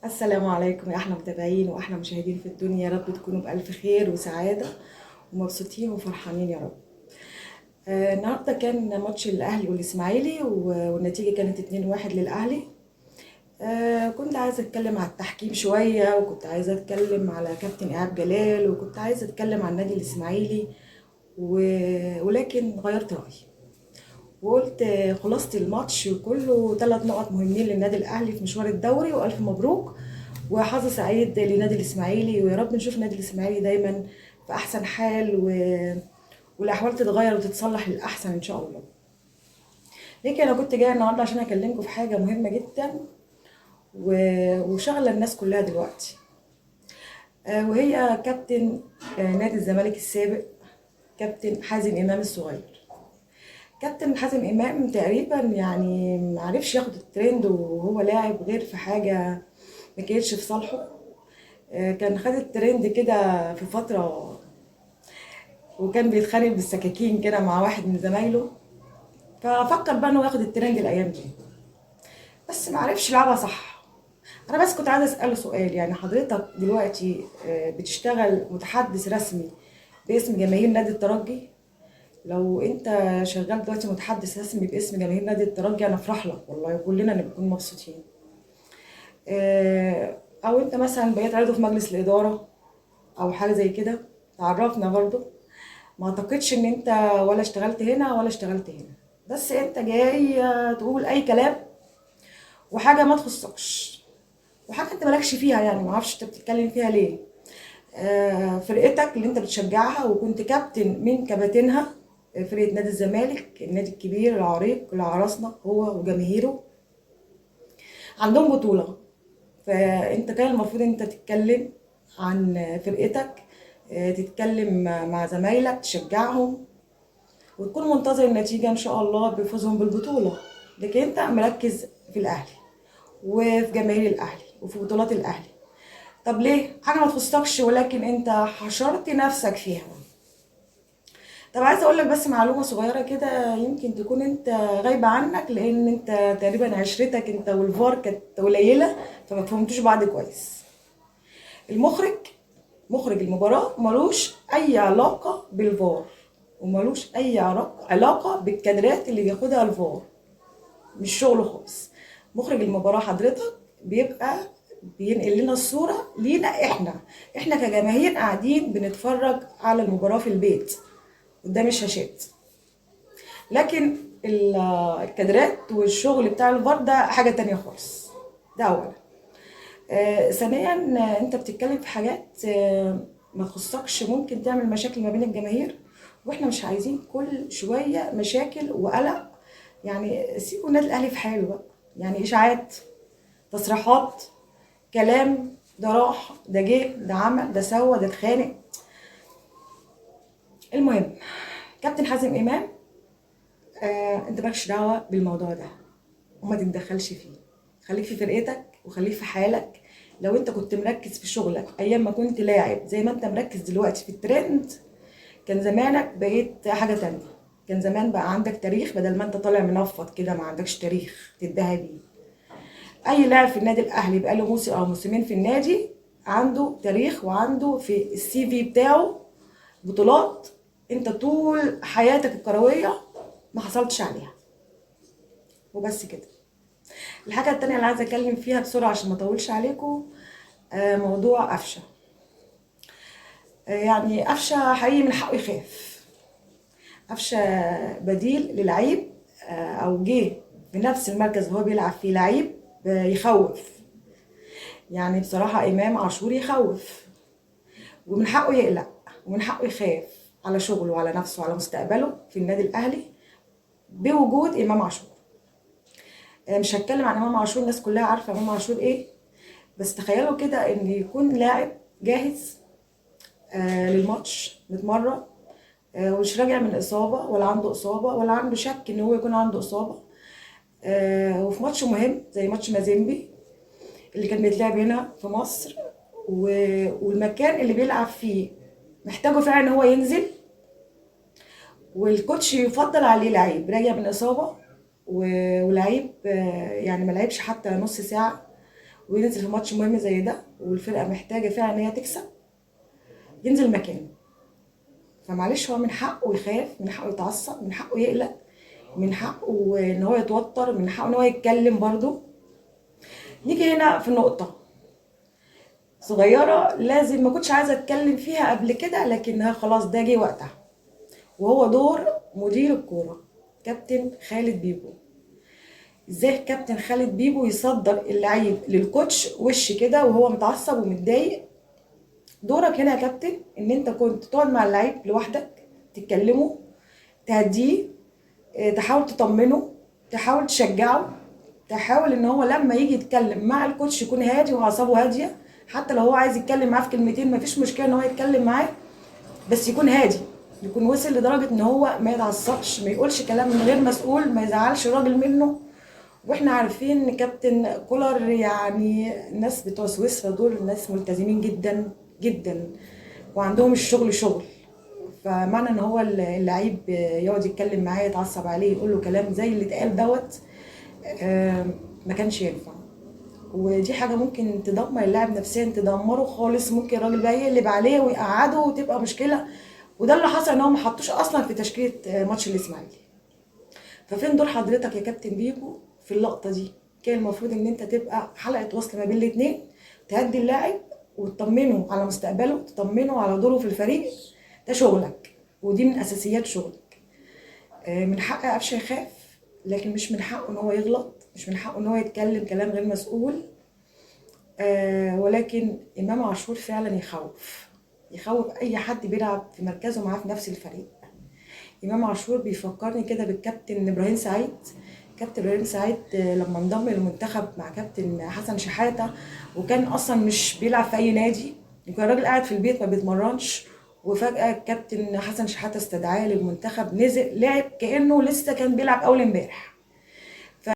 السلام عليكم يا احلى متابعين واحلى مشاهدين في الدنيا، يا رب تكونوا بألف خير وسعادة ومبسوطين وفرحانين يا رب. النهارده كان ماتش الاهلي والاسماعيلي والنتيجة كانت 2-1 للاهلي. كنت عايزة اتكلم على التحكيم شوية، وكنت عايزة اتكلم على كابتن ايهاب جلال، وكنت عايزة اتكلم عن النادي الاسماعيلي ولكن غيرت رأيي وقلت خلاصة الماتش كله 3 نقط مهمين للنادي الأهلي في مشوار الدوري، وألف مبروك وحظ سعيد لنادي الإسماعيلي، ويا رب نشوف النادي الإسماعيلي دايما في أحسن حال والأحوال تتغير وتتصلح للأحسن إن شاء الله. لكن أنا كنت جاية النهاردة عشان أكلمكم في حاجة مهمة جدا وشغلة الناس كلها دلوقتي. وهي كابتن نادي الزمالك السابق، كابتن حازم إمام الصغير. كابتن حازم امام تقريبا يعني معرفش ياخد الترند وهو لاعب غير في حاجه ما كانتش في صالحه. كان خد الترند كده في فتره، وكان بيتخانق بالسكاكين كده مع واحد من زمايله، ففكر بقى انه ياخد الترند الايام دي، بس معرفش يلعبها صح. انا بس كنت عايزه اساله سؤال، يعني حضرتك دلوقتي بتشتغل متحدث رسمي باسم جماهير نادي الترجي؟ لو انت شغال دلوقتي متحدث رسمي باسم جماهير نادي الترجي انا افرح لك والله، كلنا نكون مبسوطين. او انت مثلا بقيت عضو في مجلس الاداره او حاجه زي كده، تعرفنا برضو. ما اعتقدش ان انت ولا اشتغلت هنا ولا اشتغلت هنا، بس انت جاي تقول اي كلام وحاجه ما تخصكش وحاجه انت مالكش فيها، يعني ما اعرفش انت بتتكلم فيها ليه. فرقتك اللي انت بتشجعها وكنت كابتن من كباتنها، فرقة نادي الزمالك النادي الكبير العريق اللي عرسنا هو وجماهيره، عندهم بطولة. فانت كان المفروض انت تتكلم عن فرقتك، تتكلم مع زمايلك تشجعهم وتكون منتظر النتيجة ان شاء الله بفوزهم بالبطولة. لكن انت مركز في الاهلي وفي جماهير الاهلي وفي بطولات الاهلي. طب ليه حاجة ما تخصكش ولكن انت حشرت نفسك فيها؟ طب عايزه اقول لك بس معلومه صغيره كده، يمكن تكون انت غايبه عنك لان انت تقريبا عشرتك انت والفار كانت قليله، فما فهمتوش بعض كويس. المخرج، مخرج المباراه ملوش اي علاقه بالفار، وملوش اي علاقه بالكادرات اللي بياخدها الفار، مش شغله خالص. مخرج المباراه حضرتك بيبقى بينقل لنا الصوره لينا احنا كجماهير قاعدين بنتفرج على المباراه في البيت قدام الشاشات. لكن الكادرات والشغل بتاع الفار ده حاجة تانية خالص. ده أولا. ثانيا انت بتتكلم في حاجات ما تخصكش، ممكن تعمل مشاكل ما بين الجماهير، واحنا مش عايزين كل شوية مشاكل وقلق. يعني سيبوا النادي الأهلي في حاله بقى، يعني إشاعات، تصريحات، كلام، ده راح ده جه ده عمل ده سوى ده اتخانق. المهم، كابتن حازم إمام، انت مالكش دعوة بالموضوع ده وما تتدخلش فيه. خليك في فرقتك وخليك في حالك. لو انت كنت مركز في شغلك ايام ما كنت لاعب زي ما انت مركز دلوقتي في الترند، كان زمانك بقيت حاجة تانية. كان زمان بقى عندك تاريخ، بدل ما انت طالع منفض كده ما عندكش تاريخ تدعي بيه. اي لاعب في النادي الاهلي بقاله موسم او موسمين في النادي عنده تاريخ وعنده في السي في بتاعه بطولات انت طول حياتك الكروية ما حصلتش عليها. وبس كده. الحاجة التانية اللي عايزة اتكلم فيها بسرعة عشان ما اطولش عليكم، موضوع قفشة. يعني قفشة حقيقي من حقه يخاف. قفشة بديل للعيب، او جه في نفس المركز اللي هو بيلعب فيه لعيب يخوف. يعني بصراحة امام عاشور يخوف، ومن حقه يقلق ومن حقه يخاف على شغله وعلى نفسه وعلى مستقبله في النادي الاهلي بوجود امام عاشور. مش هتكلم عن امام عاشور، الناس كلها عارفة امام عاشور ايه، بس تخيلوا كده ان يكون لاعب جاهز للماتش متمرن، ومش راجع من اصابه ولا عنده اصابه ولا عنده شك ان هو يكون عنده اصابه، وفي ماتش مهم زي ماتش مازيمبي اللي كان بيتلعب هنا في مصر، والمكان اللي بيلعب فيه محتاجه فعلا ان هو ينزل، والكوتش يفضل عليه لعيب راجع من اصابه ولعيب يعني ما لعبش حتى نص ساعه، وينزل في ماتش مهم زي ده والفرقه محتاجه فعلا ان هي تكسب، ينزل مكانه. فمعلش هو من حقه يخاف، من حقه يتعصب، من حقه يقلق، من حقه ان هو يتوتر، من حقه ان هو يتكلم برضه. نيجي هنا في نقطه صغيره لازم ما كنتش عايزه اتكلم فيها قبل كده، لكنها خلاص ده جه وقتها، وهو دور مدير الكوره كابتن خالد بيبو. ازاي كابتن خالد بيبو يصدر اللعيب للكوتش وش كده وهو متعصب ومتضايق؟ دورك هنا يا كابتن ان انت كنت تقعد مع اللعيب لوحدك، تتكلموا، تهديه، تحاول تطمنه، تحاول تشجعه، تحاول ان هو لما يجي يتكلم مع الكوتش يكون هادي واعصابه هاديه. حتى لو هو عايز يتكلم معاه في كلمتين مفيش مشكله ان هو يتكلم معاه، بس يكون هادي، يكون وصل لدرجه ان هو ما يتعصبش، ما يقولش كلام من غير مسؤول، ما يزعلش الراجل منه. واحنا عارفين ان كابتن كولر يعني الناس بتوع سويسرا دول ناس ملتزمين جدا جدا، وعندهم الشغل شغل. فمعنى ان هو اللعيب يقعد يتكلم معاه يتعصب عليه يقول له كلام زي اللي اتقال دوت، ما كانش ينفع. ودي حاجه ممكن تدمر اللاعب نفسيا، تدمره خالص. ممكن الراجل بقى يقلب عليه ويقعده وتبقى مشكله، وده اللي حصل ان هو ما حطوش اصلا في تشكيله ماتش الاسماعيلي. ففين دور حضرتك يا كابتن بيبو في اللقطه دي؟ كان المفروض ان انت تبقى حلقه وصل ما بين الاتنين، تهدي اللاعب وتطمنه على مستقبله، تطمنه على دوره في الفريق. ده شغلك ودي من اساسيات شغلك. من حق قفشه يخاف، لكن مش من حقه ان هو يغلط، مش من حقه ان هو يتكلم كلام غير مسؤول. ولكن امام عاشور فعلا يخوف، يخوف اي حد بيلعب في مركزه معاه في نفس الفريق. امام عاشور بيفكرني كده بالكابتن ابراهيم سعيد. كابتن ابراهيم سعيد لما انضم للمنتخب مع كابتن حسن شحاته، وكان اصلا مش بيلعب في اي نادي، يكون الراجل قاعد في البيت ما بيتمرنش، وفجاه كابتن حسن شحاته استدعاه للمنتخب، نزل لعب كانه لسه كان بيلعب اول امبارح.